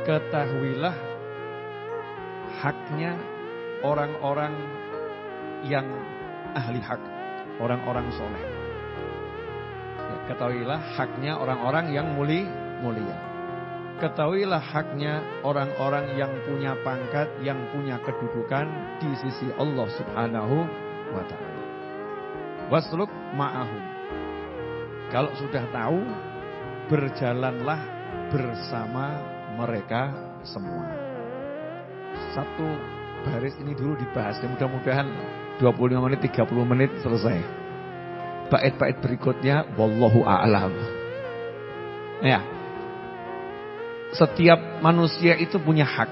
ketahuilah haknya orang-orang yang ahli hak, orang-orang soleh. Ya, ketahuilah haknya orang-orang yang mulia. Ketahuilah haknya orang-orang yang punya pangkat, yang punya kedudukan di sisi Allah Subhanahu wa ta'ala. Wasluk ma'ahum. Kalau sudah tahu, berjalanlah bersama mereka semua. Satu baris ini dulu dibahas. Mudah-mudahan 25 menit, 30 menit selesai. Bait-bait berikutnya wallahu a'lam. Ya. Setiap manusia itu punya hak.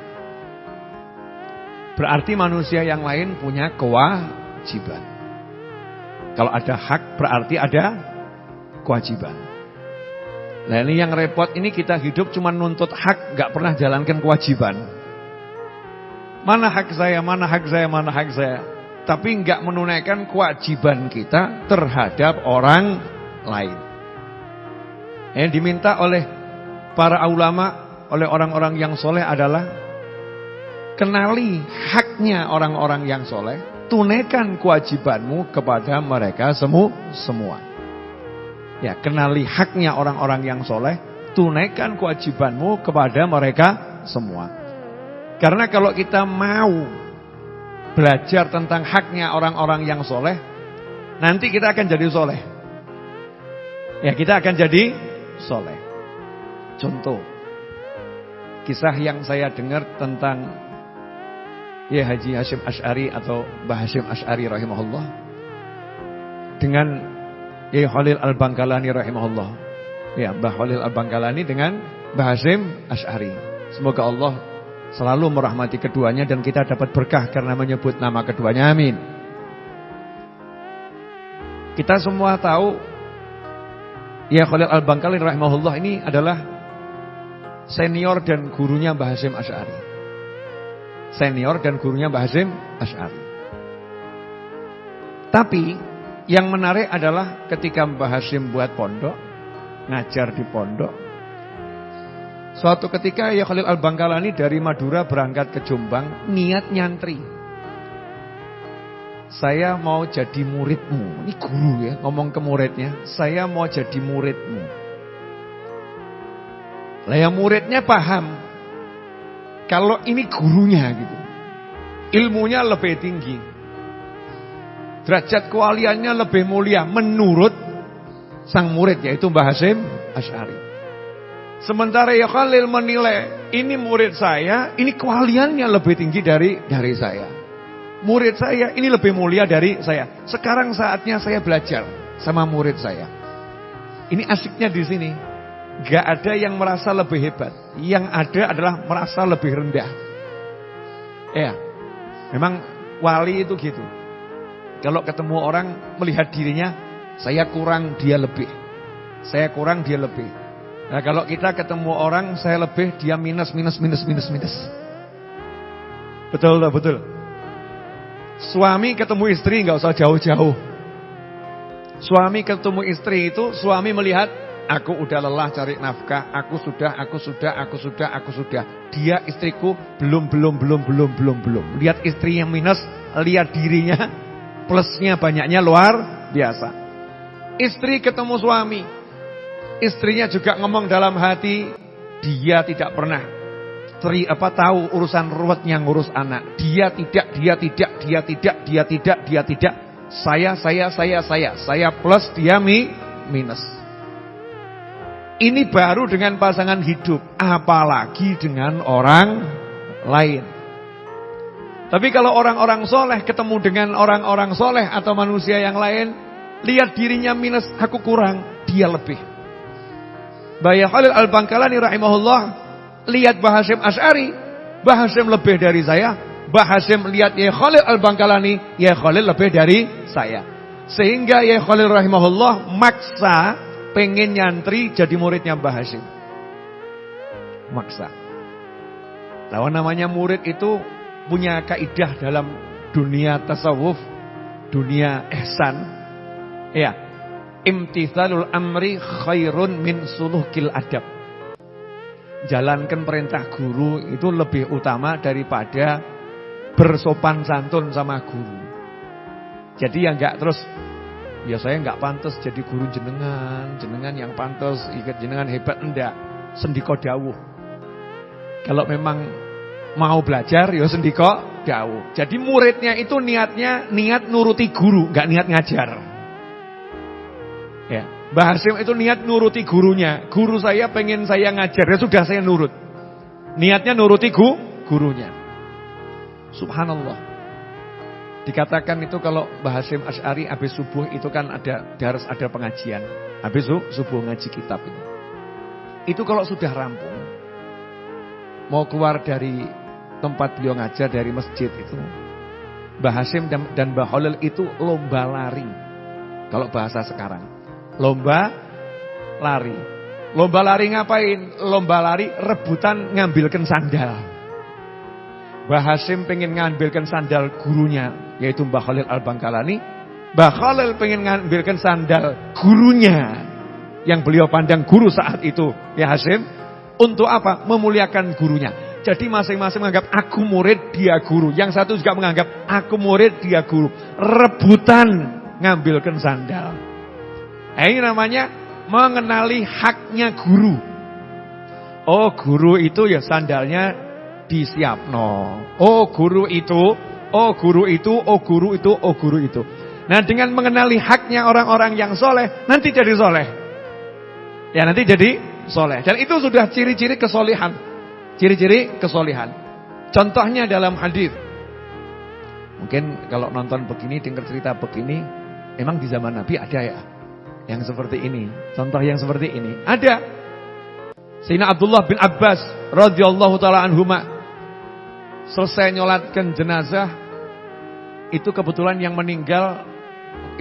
Berarti manusia yang lain punya kewajiban. Kalau ada hak berarti ada kewajiban. Nah ini yang repot, ini kita hidup cuma nuntut hak, gak pernah jalankan kewajiban. Mana hak saya, mana hak saya, mana hak saya. Tapi gak menunaikan kewajiban kita terhadap orang lain. Yang diminta oleh para ulama, oleh orang-orang yang soleh adalah kenali haknya orang-orang yang soleh, tunaikan kewajibanmu kepada mereka semua. Ya, kenali haknya orang-orang yang soleh, tunaikan kewajibanmu kepada mereka semua. Karena kalau kita mau belajar tentang haknya orang-orang yang soleh, nanti kita akan jadi soleh. Ya, kita akan jadi soleh. Contoh, kisah yang saya dengar tentang ya Haji Hasyim Asy'ari atau Mbah Hasyim Asy'ari rahimahullah dengan ya Khalil Al-Bangkalani rahimahullah. Ya, Mbah Khalil Al-Bangkalani dengan Mbah Hasyim Asy'ari. Semoga Allah selalu merahmati keduanya dan kita dapat berkah karena menyebut nama keduanya. Amin. Kita semua tahu ya Khalil Al-Bangkalani rahimahullah ini adalah senior dan gurunya Mbah Hasyim Asy'ari. Senior dan gurunya Mbah Hasyim Asy'ari. Tapi yang menarik adalah ketika Mbah Hasyim buat pondok, ngajar di pondok. Suatu ketika ya Khalil Al-Bangkalani dari Madura berangkat ke Jombang, niat nyantri. Saya mau jadi muridmu. Ini guru ya, ngomong ke muridnya, saya mau jadi muridmu. Lah yang muridnya paham kalau ini gurunya gitu. Ilmunya lebih tinggi. Derajat kewaliannya lebih mulia menurut sang murid yaitu Mbah Hasyim Asy'ari. Sementara ya Khalil menilai ini murid saya, ini kewaliannya lebih tinggi dari saya. Murid saya ini lebih mulia dari saya. Sekarang saatnya saya belajar sama murid saya. Ini asiknya di sini. Gak ada yang merasa lebih hebat. Yang ada adalah merasa lebih rendah. Ya, memang wali itu gitu. Kalau ketemu orang melihat dirinya, saya kurang dia lebih. Saya kurang dia lebih. Nah kalau kita ketemu orang saya lebih, dia minus. Betul tak? Betul. Suami ketemu istri gak usah jauh-jauh. Suami ketemu istri itu, suami melihat aku udah lelah cari nafkah, aku sudah. Dia istriku belum. Lihat istrinya minus, lihat dirinya plusnya banyaknya luar biasa. Istri ketemu suami, istrinya juga ngomong dalam hati, dia tidak pernah tahu urusan ruwetnya ngurus anak. Dia tidak. Saya plus, dia minus. Ini baru dengan pasangan hidup, apalagi dengan orang lain. Tapi kalau orang-orang soleh ketemu dengan orang-orang soleh atau manusia yang lain, lihat dirinya minus, aku kurang, dia lebih. Mbah Khalil Al-Bangkalani rahimahullah lihat Mbah Hasyim Asy'ari, Mbah Hasyim lebih dari saya. Mbah Hasyim lihat ya Khalil Al-Bangkalani, ya Khalil lebih dari saya. Sehingga ya Khalil rahimahullah maksa pengen nyantri jadi muridnya Mbah Hasyim. Maksa. Lawan namanya murid itu punya kaidah dalam dunia tasawuf, dunia ihsan. Ya. Imtithalul amri khairun min suluhil adab. jalankan perintah guru itu lebih utama daripada bersopan santun sama guru. Jadi yang enggak terus, ya saya enggak pantas jadi guru jenengan yang pantas, ikat jenengan hebat, enggak. Sendika dawuh. Kalau memang mau belajar ya sendika dawuh. Jadi muridnya itu niat nuruti guru, enggak niat ngajar. Ya, Mbah Hasyim itu niat nuruti gurunya. Guru saya pengen saya ngajar, ya sudah saya nurut. Niatnya nuruti gurunya. Subhanallah. Dikatakan itu kalau Mbah Hasyim Asy'ari habis subuh itu kan harus ada pengajian. Habis subuh ngaji kitab itu. Itu kalau sudah rampung, mau keluar dari tempat beliau ngajar dari masjid itu, Mbah Hasyim dan Mbah Khalil itu lomba lari. Kalau bahasa sekarang. Lomba lari. Lomba lari ngapain? Lomba lari rebutan ngambilkan sandal. Mbah Hasyim pengen ngambilkan sandal gurunya, yaitu Mbah Khalil Al-Bangkalani. Mbah Khalil pengen ngambilkan sandal gurunya, yang beliau pandang guru saat itu, ya Hasyim. Untuk apa? Memuliakan gurunya. Jadi masing-masing menganggap aku murid, dia guru. Yang satu juga menganggap aku murid, dia guru. Rebutan ngambilkan sandal. Ini namanya mengenali haknya guru. Oh guru itu ya sandalnya disiapno. Oh guru itu, oh guru itu, oh guru itu, oh guru itu. Nah dengan mengenali haknya orang-orang yang soleh, nanti jadi soleh. Ya nanti jadi soleh. Dan itu sudah ciri-ciri kesolehan. Ciri-ciri kesolehan. Contohnya dalam hadis. Mungkin kalau nonton begini, dengar cerita begini, emang di zaman Nabi ada ya? Yang seperti ini, contoh yang seperti ini ada. Sayyidina Abdullah bin Abbas radhiyallahu taala anhuma selesai nyolatkan jenazah, itu kebetulan yang meninggal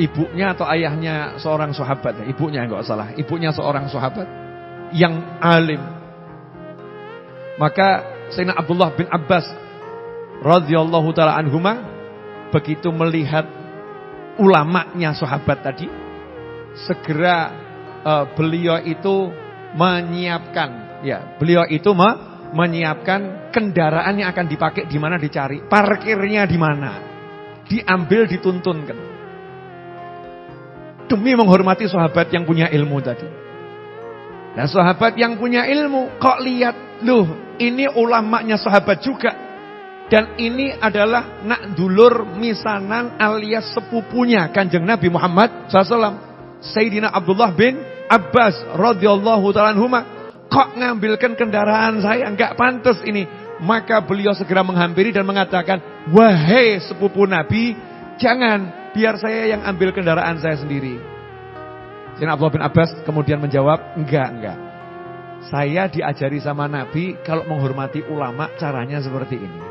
ibunya atau ayahnya seorang sahabat, ibunya enggak salah, ibunya seorang sahabat yang alim. Maka Sayyidina Abdullah bin Abbas radhiyallahu taala anhuma begitu melihat ulamanya sahabat tadi, segera beliau itu menyiapkan, ya, beliau itu menyiapkan kendaraan yang akan dipakai di mana dicari, parkirnya di mana, diambil dituntunkan. Demi menghormati sahabat yang punya ilmu tadi. Nah, sahabat yang punya ilmu kok lihat, loh, ini ulamanya sahabat juga. Dan ini adalah nak dulur misanan alias sepupunya Kanjeng Nabi Muhammad SAW. Sayyidina Abdullah bin Abbas radhiyallahu ta'ala anhuma, kok ngambilkan kendaraan saya, enggak pantas ini. Maka beliau segera menghampiri dan mengatakan, wahai sepupu Nabi, jangan, biar saya yang ambil kendaraan saya sendiri. Sayyidina Abdullah bin Abbas kemudian menjawab, enggak. Saya diajari sama Nabi kalau menghormati ulama caranya seperti ini.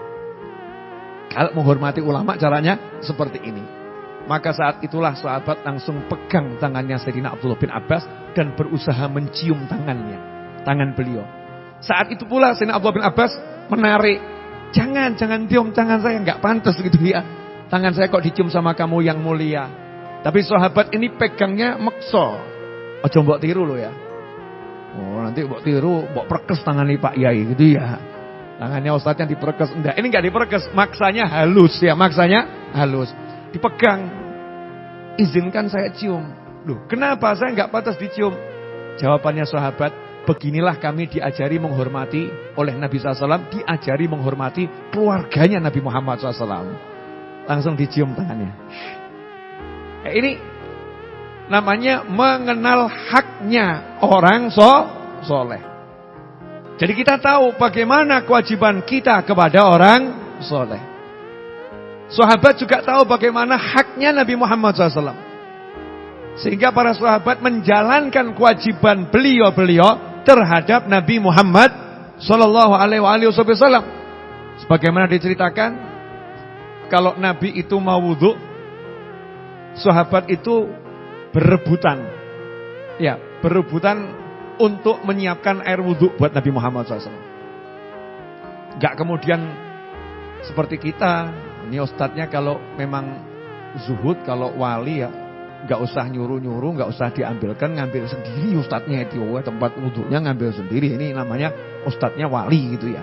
Kalau menghormati ulama caranya seperti ini. Maka saat itulah sahabat langsung pegang tangannya Sayyidina Abdullah bin Abbas dan berusaha mencium tangan beliau. Saat itu pula Sayyidina Abdullah bin Abbas menarik, jangan cium tangan saya, enggak pantas gitu ya. Tangan saya kok dicium sama kamu yang mulia. Tapi sahabat ini pegangnya maksa. Ojo mbok tiru lo ya. Oh nanti mbok tiru, mbok perkes tangan Pak Yai gitu ya. Tangannya ustadznya diperkes, enggak, ini enggak diperkes, maksanya halus ya, maksanya halus. Dipegang, izinkan saya cium. Loh, kenapa saya enggak pantas dicium? Jawabannya sahabat, beginilah kami diajari menghormati oleh Nabi SAW, diajari menghormati keluarganya Nabi Muhammad SAW. Langsung dicium tangannya. Ini namanya mengenal haknya orang soleh. Jadi kita tahu bagaimana kewajiban kita kepada orang soleh. Sahabat juga tahu bagaimana haknya Nabi Muhammad SAW. Sehingga para sahabat menjalankan kewajiban beliau terhadap Nabi Muhammad SAW. Sebagaimana diceritakan, kalau Nabi itu mau wudhu, sahabat itu berebutan. Ya, berebutan untuk menyiapkan air wudhu buat Nabi Muhammad SAW. Gak kemudian seperti kita, ini ustadznya kalau memang zuhud, kalau wali ya gak usah nyuruh-nyuruh, gak usah diambilkan, ngambil sendiri ustadznya itu, tempat wudhunya ngambil sendiri. Ini namanya ustadznya wali gitu ya.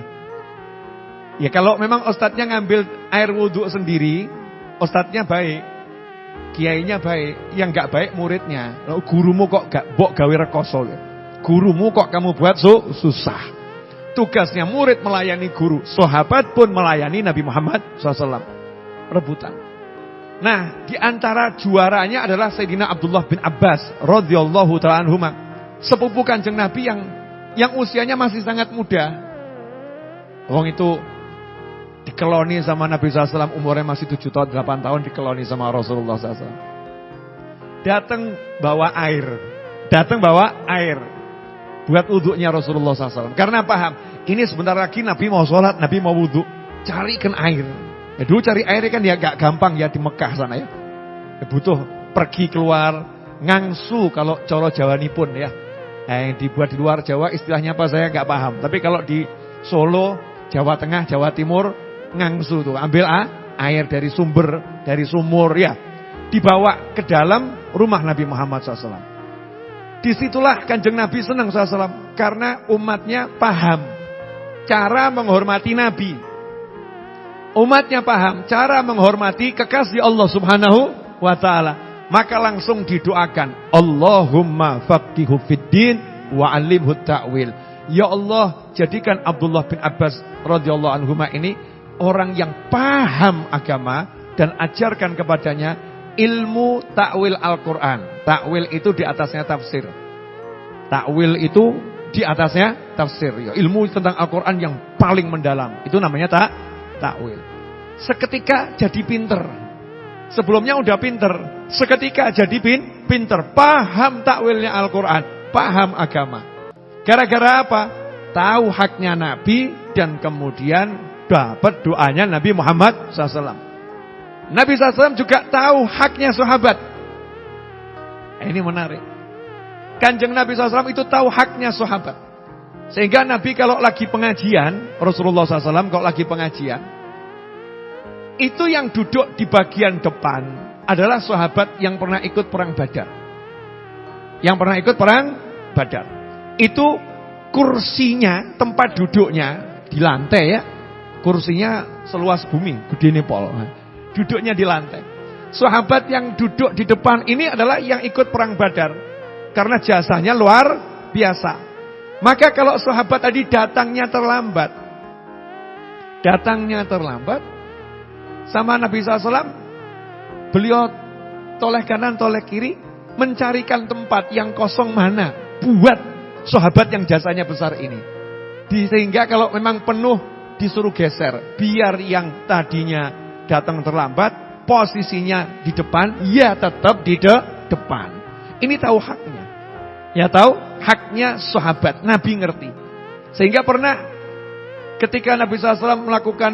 Ya kalau memang ustadznya ngambil air wudhu sendiri, ustadznya baik, kiainya baik, yang gak baik muridnya. Lalu gurumu kok gak bok gawe rekoso ya? Gurumu kok kamu buat susah. Tugasnya murid melayani guru, sahabat pun melayani Nabi Muhammad SAW. Rebutan. Nah, di antara juaranya adalah Sayyidina Abdullah bin Abbas radhiyallahu ta'ala anhuma, sepupu Kanjeng Nabi yang usianya masih sangat muda. Wong itu dikeloni sama Nabi SAW, umurnya masih 7 tahun, 8 tahun dikeloni sama Rasulullah SAW. Datang bawa air buat wudhunya Rasulullah SAW. Karena paham, ini sebentar lagi Nabi mau sholat, Nabi mau wudhu, carikan air. Ya dulu cari air kan ya gak gampang ya di Mekah sana ya. Butuh pergi keluar, ngangsu kalau coro Jawani pun ya. Yang dibuat di luar Jawa istilahnya apa saya gak paham. Tapi kalau di Solo, Jawa Tengah, Jawa Timur, ngangsu tuh, ambil air dari sumber, dari sumur ya, dibawa ke dalam rumah Nabi Muhammad SAW. Disitulah Kanjeng Nabi senang SAW, karena umatnya paham cara menghormati Nabi. Umatnya paham cara menghormati kekasih Allah Subhanahu wa ta'ala. Maka langsung didoakan, Allahumma faqihu fiddin wa alimhu ta'wil. Ya Allah, jadikan Abdullah bin Abbas radhiyallahu anhuma ini orang yang paham agama dan ajarkan kepadanya ilmu takwil Al-Quran. Takwil itu di atasnya tafsir. Takwil itu di atasnya tafsir. Ya, ilmu tentang Al-Quran yang paling mendalam. Itu namanya takwil. Seketika jadi pinter. Sebelumnya udah pinter. Seketika jadi pinter. Paham takwilnya Al-Quran. Paham agama. Gara-gara apa? Tahu haknya Nabi dan kemudian dapat doanya Nabi Muhammad SAW. Nabi SAW juga tahu haknya sahabat. Ini menarik. Kanjeng Nabi SAW itu tahu haknya sahabat. Sehingga Nabi kalau lagi pengajian, Rasulullah SAW kalau lagi pengajian, itu yang duduk di bagian depan adalah sahabat yang pernah ikut perang Badar. Yang pernah ikut perang Badar. Itu kursinya, tempat duduknya di lantai ya. Kursinya seluas bumi, gede Nepal. Duduknya di lantai. Sahabat yang duduk di depan ini adalah yang ikut perang Badar. Karena jasanya luar biasa. Maka kalau sahabat tadi datangnya terlambat sama Nabi SAW, beliau toleh kanan, toleh kiri, mencarikan tempat yang kosong mana buat sahabat yang jasanya besar ini. Sehingga kalau memang penuh disuruh geser, biar yang tadinya datang terlambat posisinya di depan, ya tetap di depan. Ini tahu haknya. Ya tahu haknya sahabat, Nabi ngerti. Sehingga pernah ketika Nabi SAW melakukan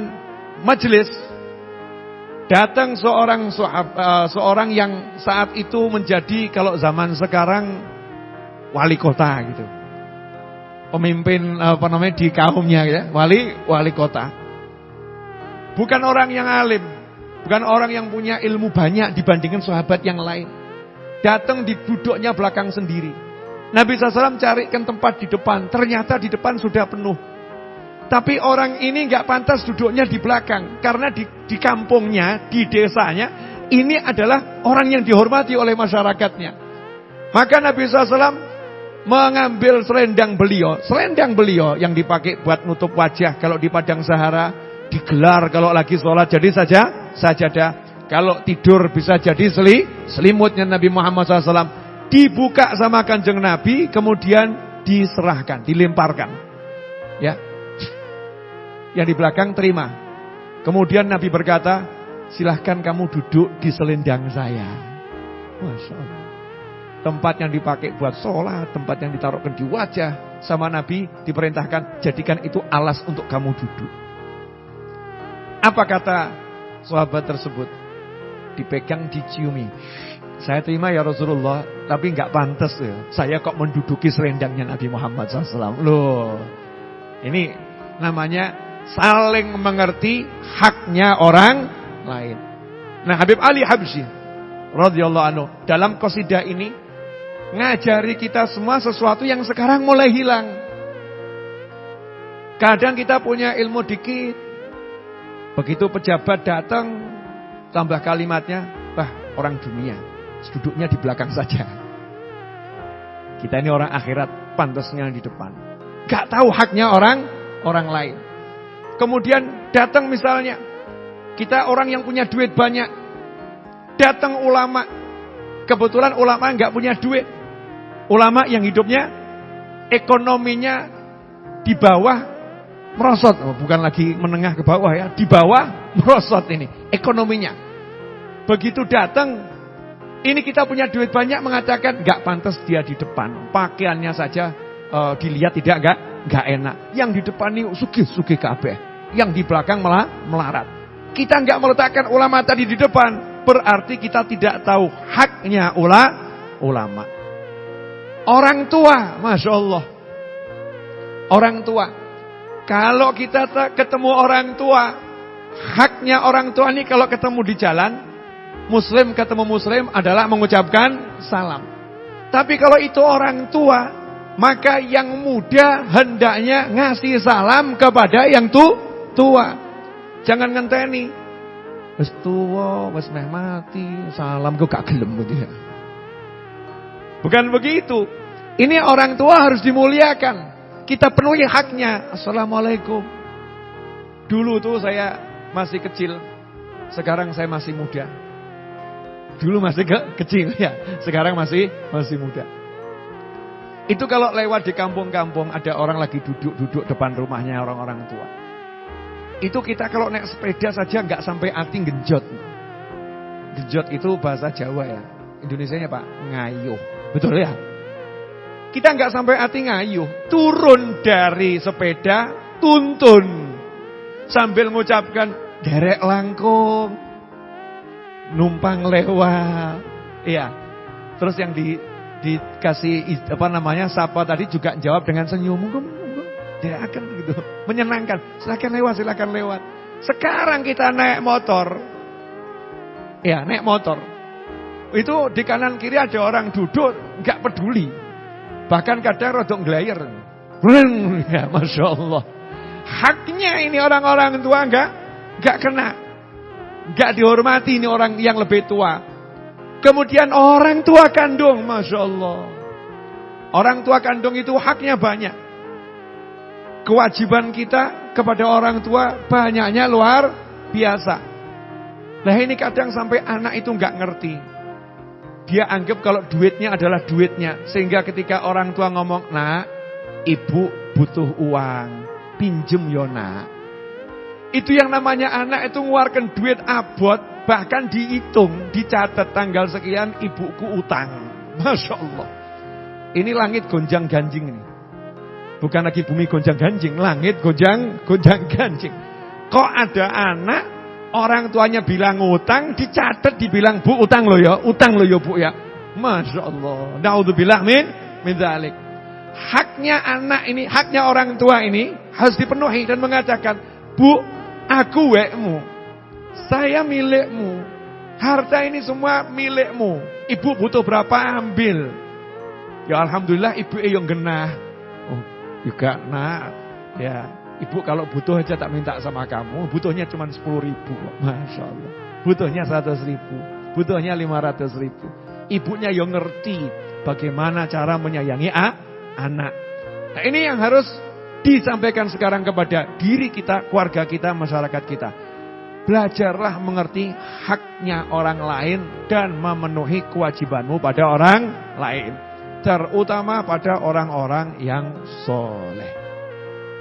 majelis, datang seorang yang saat itu menjadi kalau zaman sekarang wali kota gitu. Pemimpin di kaumnya ya, wali kota. Bukan orang yang alim, bukan orang yang punya ilmu banyak dibandingkan sahabat yang lain. Datang di duduknya belakang sendiri. Nabi SAW carikan tempat di depan, ternyata di depan sudah penuh. Tapi orang ini gak pantas duduknya di belakang. Karena di kampungnya, di desanya, ini adalah orang yang dihormati oleh masyarakatnya. Maka Nabi SAW mengambil selendang beliau yang dipakai buat nutup wajah. Kalau di padang Sahara, digelar kalau lagi sholat jadi sajadah. Kalau tidur bisa jadi selimutnya Nabi Muhammad SAW. Dibuka sama Kanjeng Nabi, kemudian diserahkan, dilemparkan. Ya. Yang di belakang terima. Kemudian Nabi berkata, silahkan kamu duduk di selendang saya. Masya Allah. Tempat yang dipakai buat sholat, tempat yang ditaruhkan di wajah, sama Nabi diperintahkan, jadikan itu alas untuk kamu duduk. Apa kata sahabat tersebut? Dipegang, diciumi. Saya terima ya Rasulullah, tapi gak pantas ya. Saya kok menduduki selendangnya Nabi Muhammad SAW. Loh, ini namanya saling mengerti haknya orang lain. Nah, Habib Ali Habsyi radhiyallahu anhu dalam qasidah ini ngajari kita semua sesuatu yang sekarang mulai hilang. Kadang kita punya ilmu dikit, begitu pejabat datang, tambah kalimatnya, wah orang dunia, duduknya di belakang saja. Kita ini orang akhirat, pantasnya di depan. Gak tahu haknya orang lain. Kemudian datang misalnya, kita orang yang punya duit banyak, datang ulama, kebetulan ulama gak punya duit. Ulama yang hidupnya, ekonominya di bawah, merosot, bukan lagi menengah ke bawah ya, di bawah merosot ini ekonominya. Begitu datang, ini kita punya duit banyak, mengatakan gak pantas dia di depan, pakaiannya saja dilihat gak enak. Yang di depan ini sugih kabeh, yang di belakang malah melarat. Kita gak meletakkan ulama tadi di depan, berarti kita tidak tahu haknya ulama. Orang tua, Masya Allah, orang tua. Kalau kita ketemu orang tua, haknya orang tua ini kalau ketemu di jalan, muslim ketemu muslim adalah mengucapkan salam. Tapi kalau itu orang tua, maka yang muda hendaknya ngasih salam kepada yang tua. Jangan ngenteni. Wis tuwa, wis meh mati, salam kok gak gelem gitu ya. Bukan begitu. Ini orang tua harus dimuliakan. Kita penuhi haknya. Assalamualaikum. Dulu tuh saya masih kecil, sekarang saya masih muda. Dulu masih kecil ya, sekarang masih muda. Itu kalau lewat di kampung-kampung ada orang lagi duduk depan rumahnya orang-orang tua. Itu kita kalau naik sepeda saja nggak sampai ati genjot. Genjot itu bahasa Jawa ya. Indonesianya Pak, ngayuh. Betul ya? Kita nggak sampai ati ngayuh, turun dari sepeda, tuntun sambil mengucapkan derek langkung, numpang lewat, iya. Terus yang dikasih sapa tadi juga jawab dengan senyum, dia akan gitu, menyenangkan. Silakan lewat. Sekarang kita naik motor, ya naik motor, itu di kanan kiri ada orang duduk, nggak peduli. Bahkan kadang rodok nglayer. Ya, Masya Allah. Haknya ini orang-orang tua enggak kena. Enggak dihormati ini orang yang lebih tua. Kemudian orang tua kandung, Masya Allah. Orang tua kandung itu haknya banyak. Kewajiban kita kepada orang tua banyaknya luar biasa. Nah ini kadang sampai anak itu enggak ngerti. Dia anggap kalau duitnya adalah duitnya. Sehingga ketika orang tua ngomong, nak, ibu butuh uang, pinjem yo nak. Itu yang namanya anak itu ngeluarkan duit abot. Bahkan dihitung, dicatat tanggal sekian ibuku utang. Masya Allah. Ini langit gonjang ganjing ini. Bukan lagi bumi gonjang ganjing, langit gonjang ganjing. Kok ada anak, orang tuanya bilang utang, dicatat dibilang bu utang lo ya bu ya. Masya Allah. Naudzubillah min dzalik. Haknya anak ini, haknya orang tua ini harus dipenuhi dan mengatakan, bu, aku wekmu, saya milikmu, harta ini semua milikmu. Ibu butuh berapa ambil. Ya alhamdulillah ibu yang genah. Oh juga nak, ya. Ibu kalau butuh aja tak minta sama kamu. Butuhnya cuma 10.000 kok. Masya Allah. Butuhnya 100.000. Butuhnya 500.000. Ibunya yang ngerti bagaimana cara menyayangi anak. Nah ini yang harus disampaikan sekarang kepada diri kita, keluarga kita, masyarakat kita. Belajarlah mengerti haknya orang lain dan memenuhi kewajibanmu pada orang lain. Terutama pada orang-orang yang soleh.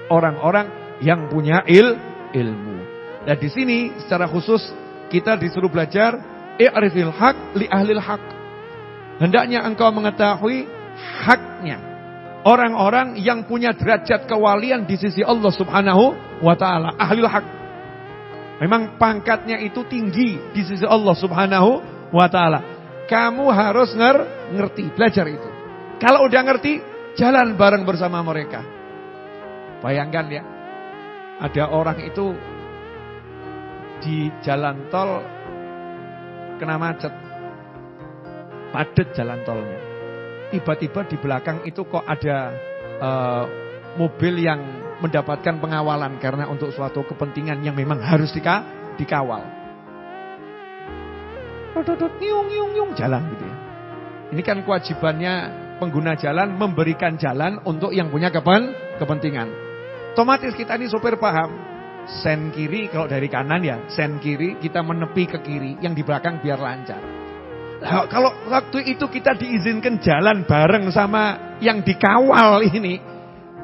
Orang-orang yang punya ilmu. Dan di sini secara khusus kita disuruh belajar i'rifil haq li ahlil haq. Hendaknya engkau mengetahui haknya orang-orang yang punya derajat kewalian di sisi Allah Subhanahu wa taala, ahlul haq. Memang pangkatnya itu tinggi di sisi Allah Subhanahu wa taala. Kamu harus ngerti, belajar itu. Kalau udah ngerti, jalan bareng bersama mereka. Bayangkan ya, ada orang itu di jalan tol kena macet, padat jalan tolnya. Tiba-tiba di belakang itu kok ada mobil yang mendapatkan pengawalan karena untuk suatu kepentingan yang memang harus dikawal. Nyung jalan gitu ya. Ini kan kewajibannya pengguna jalan memberikan jalan untuk yang punya kepentingan. Otomatis kita ini sopir paham. Sen kiri kalau dari kanan ya, sen kiri kita menepi ke kiri, yang di belakang biar lancar. Nah, kalau waktu itu kita diizinkan jalan bareng sama yang dikawal ini,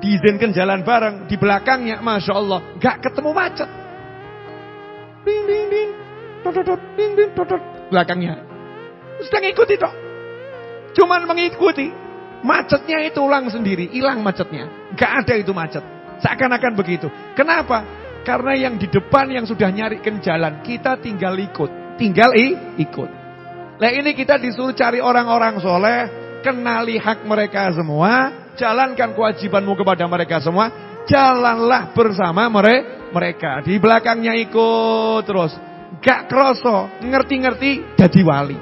diizinkan jalan bareng, di belakangnya Masya Allah gak ketemu macet. Ding ding ding, totot ding ding totot, belakangnya sedang ikuti toh. Cuman mengikuti, macetnya itu ulang sendiri, hilang macetnya, gak ada itu macet. Seakan-akan begitu. Kenapa? Karena yang di depan yang sudah nyarikan jalan, kita tinggal ikut, ikut. Nah ini kita disuruh cari orang-orang soleh, kenali hak mereka semua, jalankan kewajibanmu kepada mereka semua, jalanlah bersama mereka. Di belakangnya ikut terus, gak kroso, ngerti-ngerti jadi wali.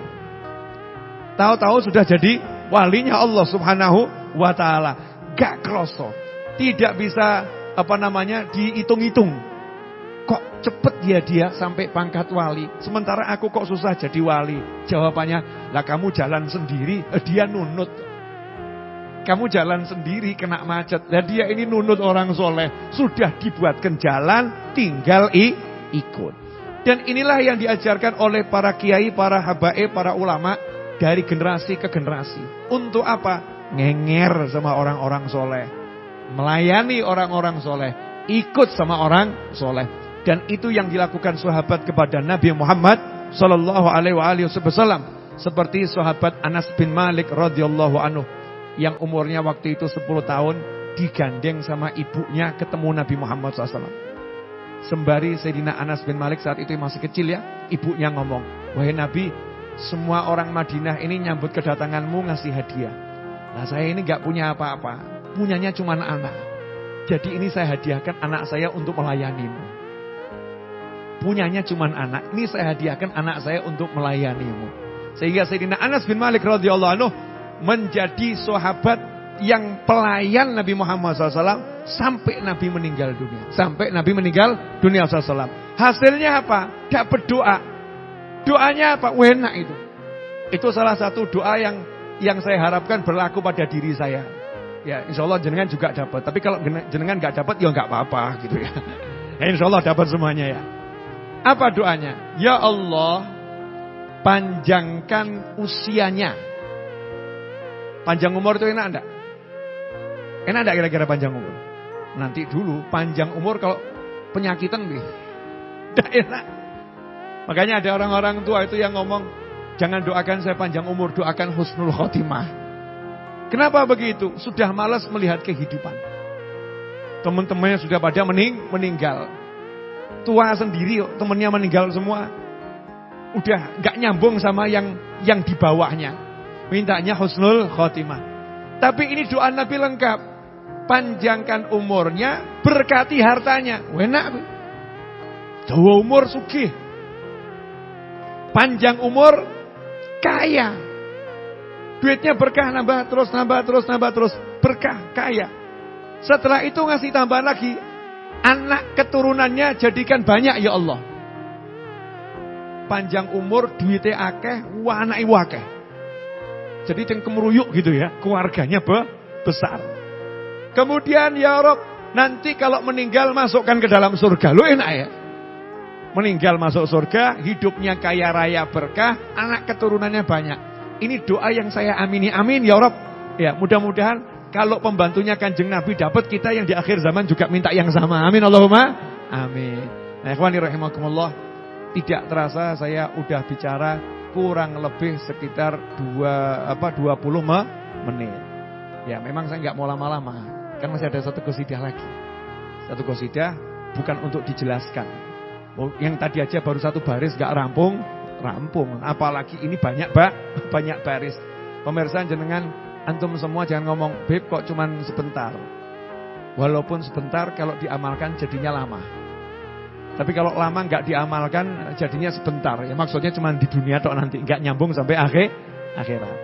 Tahu-tahu sudah jadi walinya Allah Subhanahu wa Ta'ala. Gak kroso, tidak bisa dihitung-hitung. Kok cepet dia sampai pangkat wali, sementara aku kok susah jadi wali? Jawabannya, lah kamu jalan sendiri, dia nunut. Kamu jalan sendiri kena macet, dan dia ini nunut orang soleh. Sudah dibuatkan jalan, tinggal ikut. Dan inilah yang diajarkan oleh para kiai, para habaib, para ulama dari generasi ke generasi. Untuk apa? Ngenger sama orang-orang soleh, melayani orang-orang soleh, ikut sama orang soleh. Dan itu yang dilakukan sahabat kepada Nabi Muhammad sallallahu alaihi wasallam, seperti sahabat Anas bin Malik radhiyallahu anhu yang umurnya waktu itu 10 tahun, digandeng sama ibunya ketemu Nabi Muhammad SAW. Sembari Sayyidina Anas bin Malik saat itu masih kecil ya, ibunya ngomong, wahai Nabi, semua orang Madinah ini nyambut kedatanganmu ngasih hadiah. Nah saya ini gak punya apa-apa, punyanya cuma anak. Jadi ini saya hadiahkan anak saya untuk melayanimu. Punyanya cuma anak, ini saya hadiahkan anak saya untuk melayanimu. Sehingga Sayyidina Anas bin Malik radhiyallahu anhu menjadi sahabat yang pelayan Nabi Muhammad SAW sampai Nabi meninggal dunia. Sampai Nabi meninggal dunia SAW. Hasilnya apa? Dapat doa. Doanya apa? Enak itu. Itu salah satu doa yang saya harapkan berlaku pada diri saya. Ya, insya Allah jenengan juga dapat. Tapi kalau jenengan nggak dapat, ya nggak apa-apa gitu ya. Ya insya Allah dapat semuanya ya. Apa doanya? Ya Allah, panjangkan usianya. Panjang umur itu enak enggak? Enak enggak kira-kira panjang umur? Nanti dulu panjang umur kalau penyakitan nih. Enggak enak. Makanya ada orang-orang tua itu yang ngomong, jangan doakan saya panjang umur, doakan husnul khotimah. Kenapa begitu? Sudah malas melihat kehidupan. Teman-temannya sudah pada meninggal. Tua sendiri, temennya meninggal semua. Udah gak nyambung sama yang di bawahnya. Mintanya husnul khotimah. Tapi ini doa Nabi lengkap. Panjangkan umurnya, berkati hartanya. Enak. Dawa umur sugih. Panjang umur, kaya. Duitnya berkah, nambah terus. Berkah, kaya. Setelah itu ngasih tambahan lagi. Anak keturunannya jadikan banyak ya Allah. Panjang umur, duitnya akeh, anake akeh. Jadi yang kemeruyuk gitu ya, keluarganya besar. Kemudian ya Rob, nanti kalau meninggal masukkan ke dalam surga. Lu enak ya? Meninggal masuk surga, hidupnya kaya raya berkah, anak keturunannya banyak. Ini doa yang saya amini, amin ya Rob. Ya, mudah-mudahan kalau pembantunya Kanjeng Nabi dapat, kita yang di akhir zaman juga minta yang sama. Amin Allahumma amin. Nah, ikhwani rahimakumullah, tidak terasa saya udah bicara kurang lebih sekitar 20 menit. Ya, memang saya nggak mau lama-lama. Kan masih ada satu qasidah lagi. Satu qasidah bukan untuk dijelaskan. Yang tadi aja baru satu baris nggak rampung. Apalagi ini banyak baris. Pemirsa jenengan, antum semua jangan ngomong, Beb kok cuman sebentar. Walaupun sebentar, kalau diamalkan jadinya lama. Tapi kalau lama nggak diamalkan jadinya sebentar. Ya maksudnya cuman di dunia tok, nanti nggak nyambung sampai akhirat.